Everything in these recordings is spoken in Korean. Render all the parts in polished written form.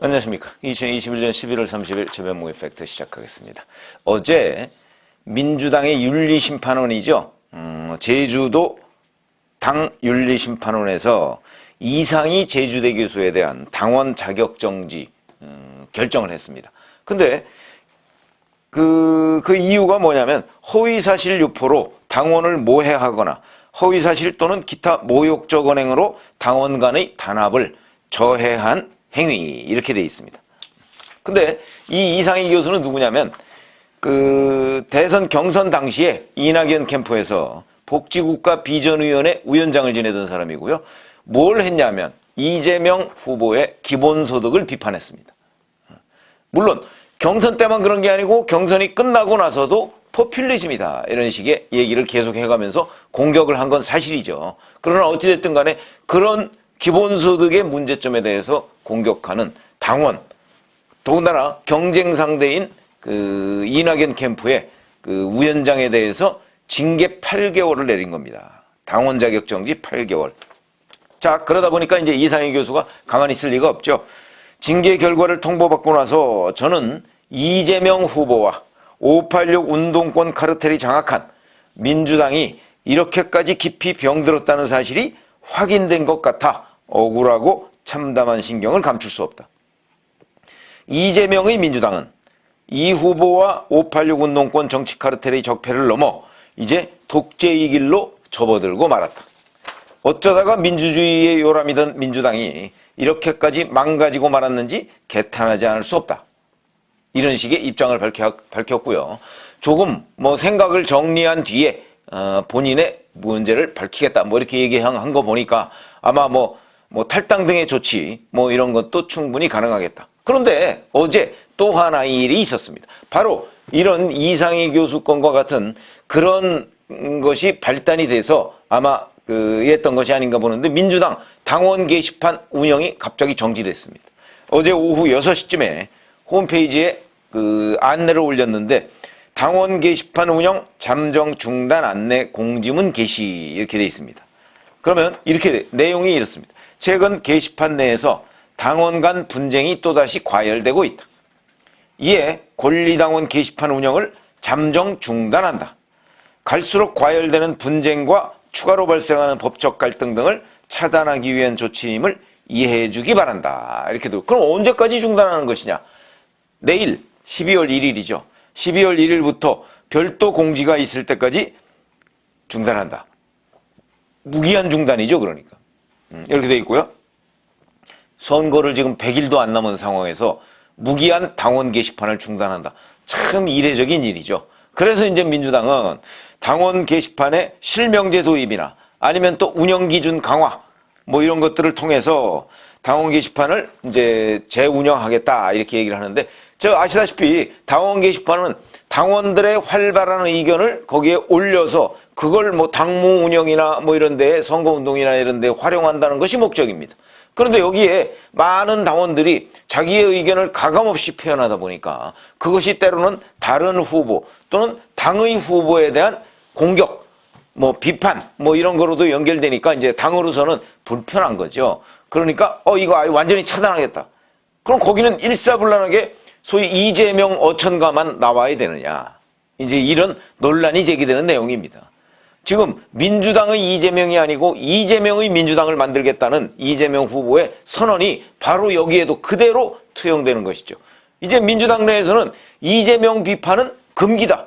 안녕하십니까. 2021년 11월 30일 최변목의 팩트 시작하겠습니다. 어제 민주당의 윤리심판원이죠. 제주도 당 윤리심판원에서 이상희 제주대 교수에 대한 당원 자격정지 결정을 했습니다. 근데 그 이유가 뭐냐면 허위사실 유포로 당원을 모해하거나 허위사실 또는 기타 모욕적 언행으로 당원 간의 단합을 저해한 행위, 이렇게 돼 있습니다. 근데 이 이상희 교수는 누구냐면 대선 경선 당시에 이낙연 캠프에서 복지국가 비전위원회 위원장을 지내던 사람이고요. 뭘 했냐면 이재명 후보의 기본소득을 비판했습니다. 물론 경선 때만 그런 게 아니고 경선이 끝나고 나서도 포퓰리즘이다 이런 식의 얘기를 계속 해가면서 공격을 한 건 사실이죠. 그러나 어찌됐든 간에 그런 기본소득의 문제점에 대해서 공격하는 당원, 더군다나 경쟁 상대인 이낙연 캠프의 위원장에 대해서 징계 8개월을 내린 겁니다. 당원 자격 정지 8개월. 자, 그러다 보니까 이제 이상희 교수가 가만히 있을 리가 없죠. 징계 결과를 통보받고 나서 저는 이재명 후보와 586 운동권 카르텔이 장악한 민주당이 이렇게까지 깊이 병들었다는 사실이 확인된 것 같아 억울하고 참담한 신경을 감출 수 없다. 이재명의 민주당은 이 후보와 586 운동권 정치 카르텔의 적폐를 넘어 이제 독재의 길로 접어들고 말았다. 어쩌다가 민주주의의 요람이던 민주당이 이렇게까지 망가지고 말았는지 개탄하지 않을 수 없다. 이런 식의 입장을 밝혔고요. 조금 생각을 정리한 뒤에 본인의 문제를 밝히겠다 이렇게 얘기한 거 보니까 아마 탈당 등의 조치 이런 것도 충분히 가능하겠다. 그런데 어제 또 하나의 일이 있었습니다. 바로 이런 이상희 교수 건과 같은 그런 것이 발단이 돼서 아마 했던 것이 아닌가 보는데 민주당 당원 게시판 운영이 갑자기 정지됐습니다. 어제 오후 6시쯤에 홈페이지에 안내를 올렸는데 당원 게시판 운영 잠정 중단 안내 공지문 게시 이렇게 돼 있습니다. 그러면 이렇게 내용이 이렇습니다. 최근 게시판 내에서 당원 간 분쟁이 또다시 과열되고 있다. 이에 권리당원 게시판 운영을 잠정 중단한다. 갈수록 과열되는 분쟁과 추가로 발생하는 법적 갈등 등을 차단하기 위한 조치임을 이해해 주기 바란다. 이렇게 돼. 그럼 언제까지 중단하는 것이냐? 내일 12월 1일이죠. 12월 1일부터 별도 공지가 있을 때까지 중단한다. 무기한 중단이죠, 그러니까. 이렇게 돼 있고요. 선거를 지금 100일도 안 남은 상황에서 무기한 당원 게시판을 중단한다. 참 이례적인 일이죠. 그래서 이제 민주당은 당원 게시판에 실명제 도입이나 아니면 또 운영 기준 강화 이런 것들을 통해서 당원 게시판을 이제 재운영하겠다 이렇게 얘기를 하는데 아시다시피 당원 게시판은 당원들의 활발한 의견을 거기에 올려서 그걸 당무 운영이나 이런 데 선거운동이나 이런 데 활용한다는 것이 목적입니다. 그런데 여기에 많은 당원들이 자기의 의견을 가감없이 표현하다 보니까 그것이 때로는 다른 후보 또는 당의 후보에 대한 공격, 비판, 이런 거로도 연결되니까 이제 당으로서는 불편한 거죠. 그러니까, 이거 아예 완전히 차단하겠다. 그럼 거기는 일사불란하게 소위 이재명 어천가만 나와야 되느냐. 이제 이런 논란이 제기되는 내용입니다. 지금 민주당의 이재명이 아니고 이재명의 민주당을 만들겠다는 이재명 후보의 선언이 바로 여기에도 그대로 투영되는 것이죠. 이제 민주당 내에서는 이재명 비판은 금기다.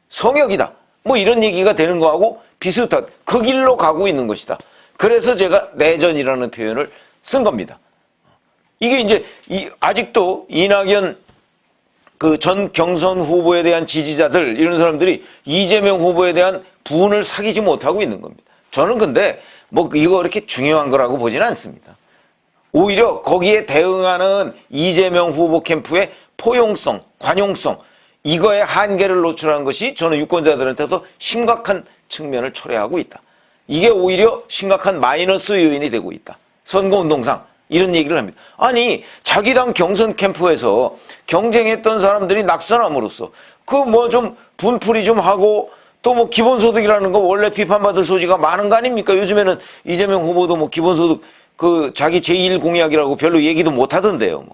성역이다. 이런 얘기가 되는 거하고 비슷한 그 길로 가고 있는 것이다. 그래서 제가 내전이라는 표현을 쓴 겁니다. 이게 이제 아직도 이낙연 전 경선 후보에 대한 지지자들 이런 사람들이 이재명 후보에 대한 부분을 사귀지 못하고 있는 겁니다. 저는 근데 이거 그렇게 중요한 거라고 보지는 않습니다. 오히려 거기에 대응하는 이재명 후보 캠프의 포용성, 관용성 이거의 한계를 노출하는 것이 저는 유권자들한테도 심각한 측면을 초래하고 있다. 이게 오히려 심각한 마이너스 요인이 되고 있다. 선거운동상 이런 얘기를 합니다. 아니 자기 당 경선 캠프에서 경쟁했던 사람들이 낙선함으로써 좀 분풀이 좀 하고 또 기본소득이라는 거 원래 비판받을 소지가 많은 거 아닙니까? 요즘에는 이재명 후보도 기본소득 자기 제1 공약이라고 별로 얘기도 못 하던데요.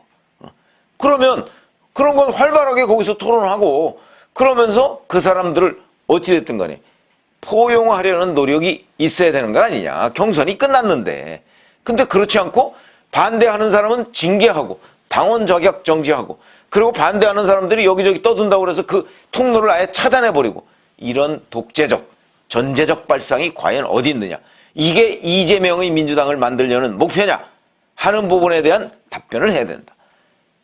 그러면 그런 건 활발하게 거기서 토론하고 그러면서 그 사람들을 어찌됐든 간에 포용하려는 노력이 있어야 되는 거 아니냐. 경선이 끝났는데. 근데 그렇지 않고 반대하는 사람은 징계하고 당원 자격 정지하고 그리고 반대하는 사람들이 여기저기 떠든다고 그래서 그 통로를 아예 차단해버리고 이런 독재적, 전제적 발상이 과연 어디 있느냐. 이게 이재명의 민주당을 만들려는 목표냐 하는 부분에 대한 답변을 해야 된다.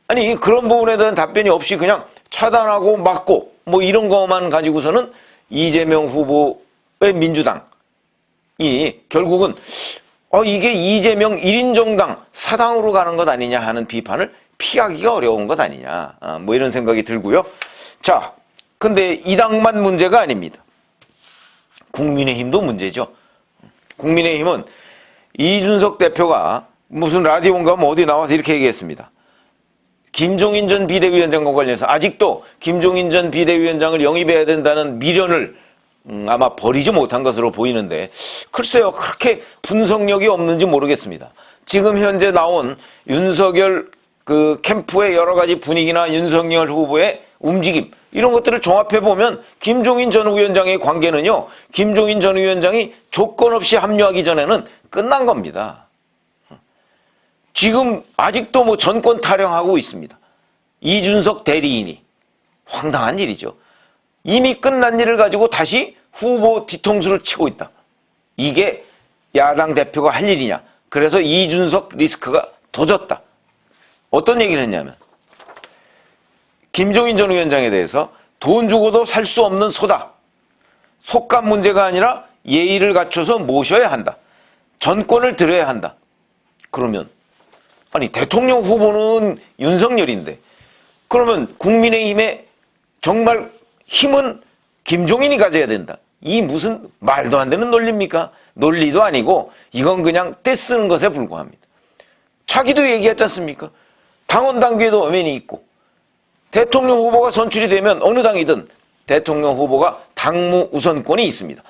아니 그런 부분에 대한 답변이 없이 그냥 차단하고 막고 뭐 이런 것만 가지고서는 이재명 후보의 민주당이 결국은 이게 이재명 1인 정당 사당으로 가는 것 아니냐 하는 비판을 피하기가 어려운 것 아니냐. 뭐 이런 생각이 들고요. 자, 근데 이 당만 문제가 아닙니다. 국민의힘도 문제죠. 국민의힘은 이준석 대표가 무슨 라디오인가 뭐 어디 나와서 이렇게 얘기했습니다. 김종인 전 비대위원장과 관련해서 아직도 김종인 전 비대위원장을 영입해야 된다는 미련을 아마 버리지 못한 것으로 보이는데 글쎄요. 그렇게 분석력이 없는지 모르겠습니다. 지금 현재 나온 윤석열 그 캠프의 여러 가지 분위기나 윤석열 후보의 움직임 이런 것들을 종합해보면 김종인 전 위원장의 관계는요. 김종인 전 위원장이 조건 없이 합류하기 전에는 끝난 겁니다. 지금 아직도 뭐 전권 타령하고 있습니다. 이준석 대리인이 황당한 일이죠. 이미 끝난 일을 가지고 다시 후보 뒤통수를 치고 있다. 이게 야당 대표가 할 일이냐. 그래서 이준석 리스크가 도졌다. 어떤 얘기를 했냐면 김종인 전 위원장에 대해서 돈 주고도 살 수 없는 소다. 속감 문제가 아니라 예의를 갖춰서 모셔야 한다. 전권을 드려야 한다. 그러면 아니 대통령 후보는 윤석열인데 그러면 국민의힘의 정말 힘은 김종인이 가져야 된다. 이 무슨 말도 안 되는 논리입니까? 논리도 아니고 이건 그냥 떼쓰는 것에 불과합니다. 자기도 얘기했지 않습니까? 당원 당규에도 엄연히 있고 대통령 후보가 선출이 되면 어느 당이든 대통령 후보가 당무 우선권이 있습니다.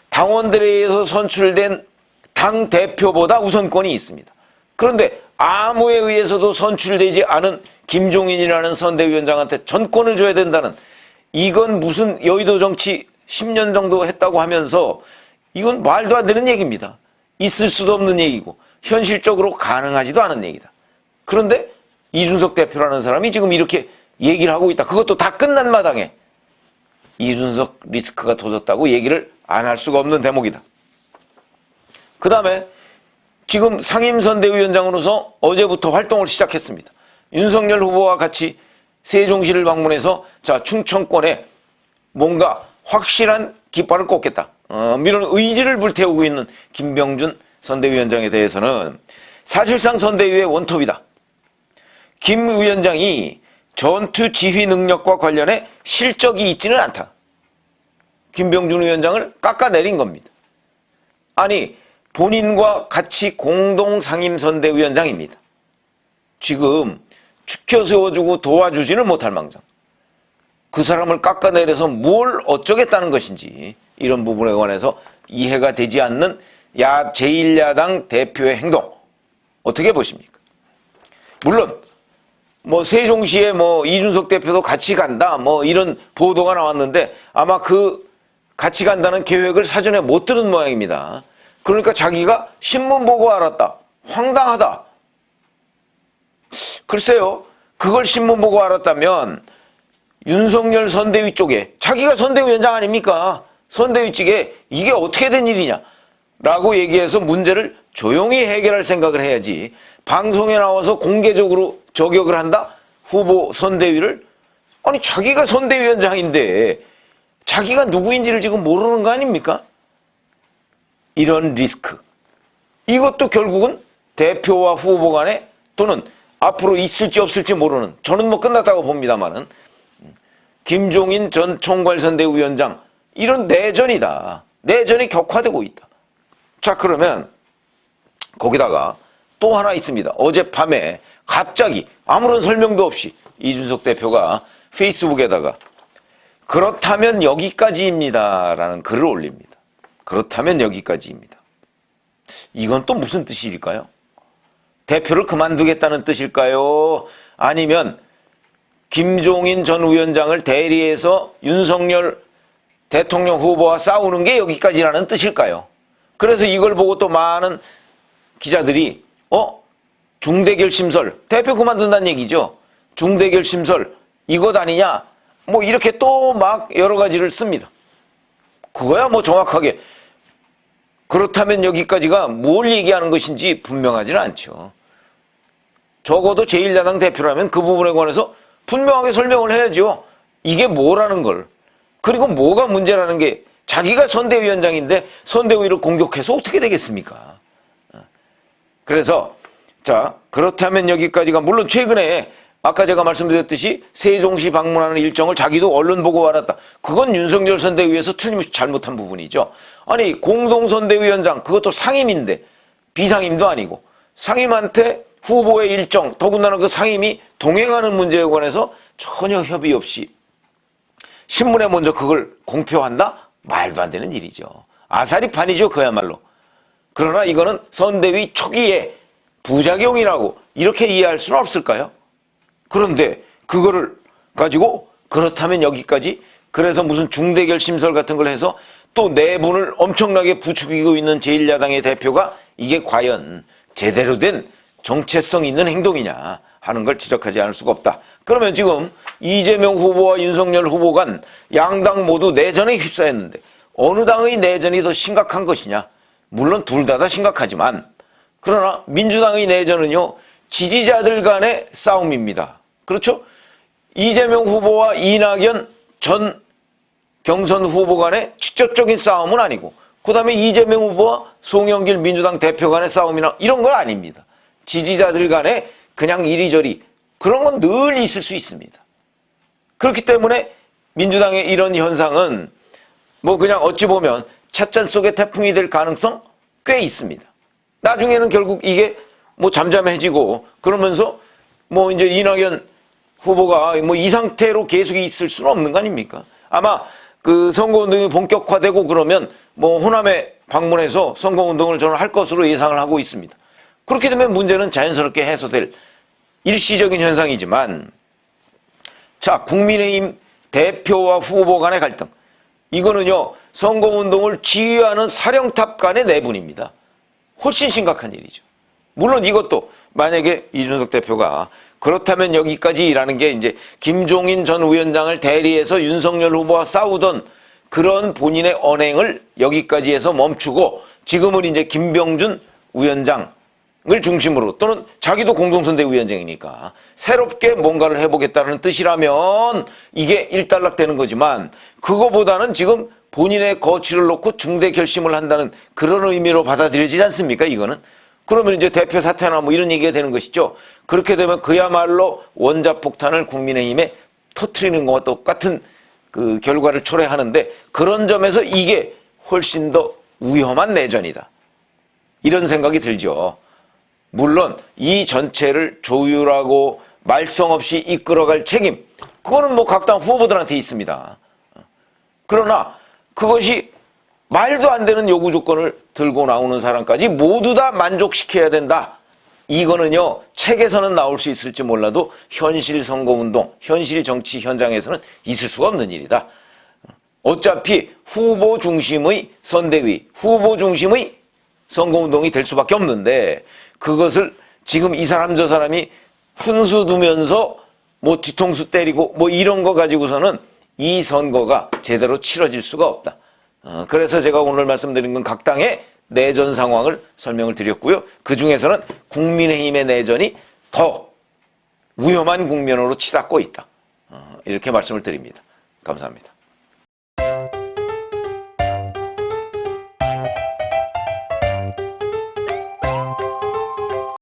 당원들에 의해서 선출된 당 대표보다 우선권이 있습니다. 그런데 아무에 의해서도 선출되지 않은 김종인이라는 선대위원장한테 전권을 줘야 된다는 이건 무슨 여의도 정치 10년 정도 했다고 하면서 이건 말도 안 되는 얘기입니다. 있을 수도 없는 얘기고 현실적으로 가능하지도 않은 얘기다. 그런데 이준석 대표라는 사람이 지금 이렇게 얘기를 하고 있다. 그것도 다 끝난 마당에 이준석 리스크가 도졌다고 얘기를 안 할 수가 없는 대목이다. 그 다음에 지금 상임선대위원장으로서 어제부터 활동을 시작했습니다. 윤석열 후보와 같이 세종시를 방문해서 자 충청권에 뭔가 확실한 깃발을 꽂겠다. 이런 의지를 불태우고 있는 김병준 선대위원장에 대해서는 사실상 선대위의 원톱이다. 김 위원장이 전투 지휘 능력과 관련해 실적이 있지는 않다. 김병준 위원장을 깎아내린 겁니다. 아니 본인과 같이 공동 상임선대위원장입니다. 지금 추켜 세워주고 도와주지는 못할 망정. 그 사람을 깎아내려서 뭘 어쩌겠다는 것인지 이런 부분에 관해서 이해가 되지 않는 제1야당 대표의 행동 어떻게 보십니까? 물론 뭐 세종시에 뭐 이준석 대표도 같이 간다 뭐 이런 보도가 나왔는데 아마 그 같이 간다는 계획을 사전에 못 들은 모양입니다. 그러니까 자기가 신문 보고 알았다. 황당하다. 글쎄요. 그걸 신문 보고 알았다면 윤석열 선대위 쪽에 자기가 선대위원장 아닙니까? 선대위 측에 이게 어떻게 된 일이냐 라고 얘기해서 문제를 조용히 해결할 생각을 해야지 방송에 나와서 공개적으로 저격을 한다? 후보 선대위를? 아니 자기가 선대위원장인데 자기가 누구인지를 지금 모르는 거 아닙니까? 이런 리스크. 이것도 결국은 대표와 후보 간에 또는 앞으로 있을지 없을지 모르는 저는 뭐 끝났다고 봅니다만은 김종인 전 총괄선대위원장 이런 내전이다. 내전이 격화되고 있다. 자 그러면 거기다가 또 하나 있습니다. 어젯밤에 갑자기 아무런 설명도 없이 이준석 대표가 페이스북에다가 그렇다면 여기까지입니다 라는 글을 올립니다. 그렇다면 여기까지입니다. 이건 또 무슨 뜻일까요? 대표를 그만두겠다는 뜻일까요? 아니면 김종인 전 위원장을 대리해서 윤석열 대통령 후보와 싸우는 게 여기까지라는 뜻일까요? 그래서 이걸 보고 또 많은 기자들이 중대결심설, 대표 그만둔다는 얘기죠. 중대결심설 이것 아니냐? 뭐 이렇게 또 막 여러 가지를 씁니다. 그거야 뭐 정확하게 그렇다면 여기까지가 뭘 얘기하는 것인지 분명하지는 않죠. 적어도 제1야당 대표라면 그 부분에 관해서 분명하게 설명을 해야죠. 이게 뭐라는 걸. 그리고 뭐가 문제라는 게 자기가 선대위원장인데 선대위를 공격해서 어떻게 되겠습니까? 그래서 자 그렇다면 여기까지가 물론 최근에 아까 제가 말씀드렸듯이 세종시 방문하는 일정을 자기도 언론 보고 알았다. 그건 윤석열 선대위에서 틀림없이 잘못한 부분이죠. 아니 공동선대위원장 그것도 상임인데 비상임도 아니고 상임한테 후보의 일정 더군다나 그 상임이 동행하는 문제에 관해서 전혀 협의 없이 신문에 먼저 그걸 공표한다? 말도 안 되는 일이죠. 아사리판이죠 그야말로. 그러나 이거는 선대위 초기에 부작용이라고 이렇게 이해할 수는 없을까요? 그런데 그거를 가지고 그렇다면 여기까지 그래서 무슨 중대결심설 같은 걸 해서 또 내분을 엄청나게 부추기고 있는 제1야당의 대표가 이게 과연 제대로 된 정체성 있는 행동이냐 하는 걸 지적하지 않을 수가 없다. 그러면 지금 이재명 후보와 윤석열 후보 간 양당 모두 내전에 휩싸였는데 어느 당의 내전이 더 심각한 것이냐? 물론 둘 다 심각하지만 그러나 민주당의 내전은요 지지자들 간의 싸움입니다. 그렇죠? 이재명 후보와 이낙연 전 경선 후보 간의 직접적인 싸움은 아니고 그 다음에 이재명 후보와 송영길 민주당 대표 간의 싸움이나 이런 건 아닙니다. 지지자들 간에 그냥 이리저리 그런 건 늘 있을 수 있습니다. 그렇기 때문에 민주당의 이런 현상은 뭐 그냥 어찌 보면 찻잔 속의 태풍이 될 가능성 꽤 있습니다. 나중에는 결국 이게 뭐 잠잠해지고 그러면서 뭐 이제 이낙연 후보가 뭐 이 상태로 계속 있을 수는 없는 거 아닙니까? 아마 그 선거운동이 본격화되고 그러면 뭐 호남에 방문해서 선거운동을 저는 할 것으로 예상을 하고 있습니다. 그렇게 되면 문제는 자연스럽게 해소될 일시적인 현상이지만 자 국민의힘 대표와 후보 간의 갈등 이거는요 선거운동을 지휘하는 사령탑 간의 내분입니다. 훨씬 심각한 일이죠. 물론 이것도 만약에 이준석 대표가 그렇다면 여기까지라는 게 이제 김종인 전 위원장을 대리해서 윤석열 후보와 싸우던 그런 본인의 언행을 여기까지 해서 멈추고 지금은 이제 김병준 위원장을 중심으로 또는 자기도 공동선대위원장이니까 새롭게 뭔가를 해보겠다는 뜻이라면 이게 일단락되는 거지만 그거보다는 지금 본인의 거취를 놓고 중대 결심을 한다는 그런 의미로 받아들여지지 않습니까? 이거는. 그러면 이제 대표 사퇴나 뭐 이런 얘기가 되는 것이죠. 그렇게 되면 그야말로 원자폭탄을 국민의힘에 터트리는 것과 똑같은 그 결과를 초래하는데 그런 점에서 이게 훨씬 더 위험한 내전이다. 이런 생각이 들죠. 물론 이 전체를 조율하고 말썽 없이 이끌어갈 책임 그거는 뭐 각 당 후보들한테 있습니다. 그러나 그것이 말도 안 되는 요구 조건을 들고 나오는 사람까지 모두 다 만족시켜야 된다. 이거는요 책에서는 나올 수 있을지 몰라도 현실 선거운동, 현실 정치 현장에서는 있을 수가 없는 일이다. 어차피 후보 중심의 선대위, 후보 중심의 선거운동이 될 수밖에 없는데 그것을 지금 이 사람 저 사람이 훈수 두면서 뭐 뒤통수 때리고 뭐 이런 거 가지고서는 이 선거가 제대로 치러질 수가 없다. 그래서 제가 오늘 말씀드린 건 각 당의 내전 상황을 설명을 드렸고요. 그 중에서는 국민의힘의 내전이 더 위험한 국면으로 치닫고 있다. 이렇게 말씀을 드립니다. 감사합니다.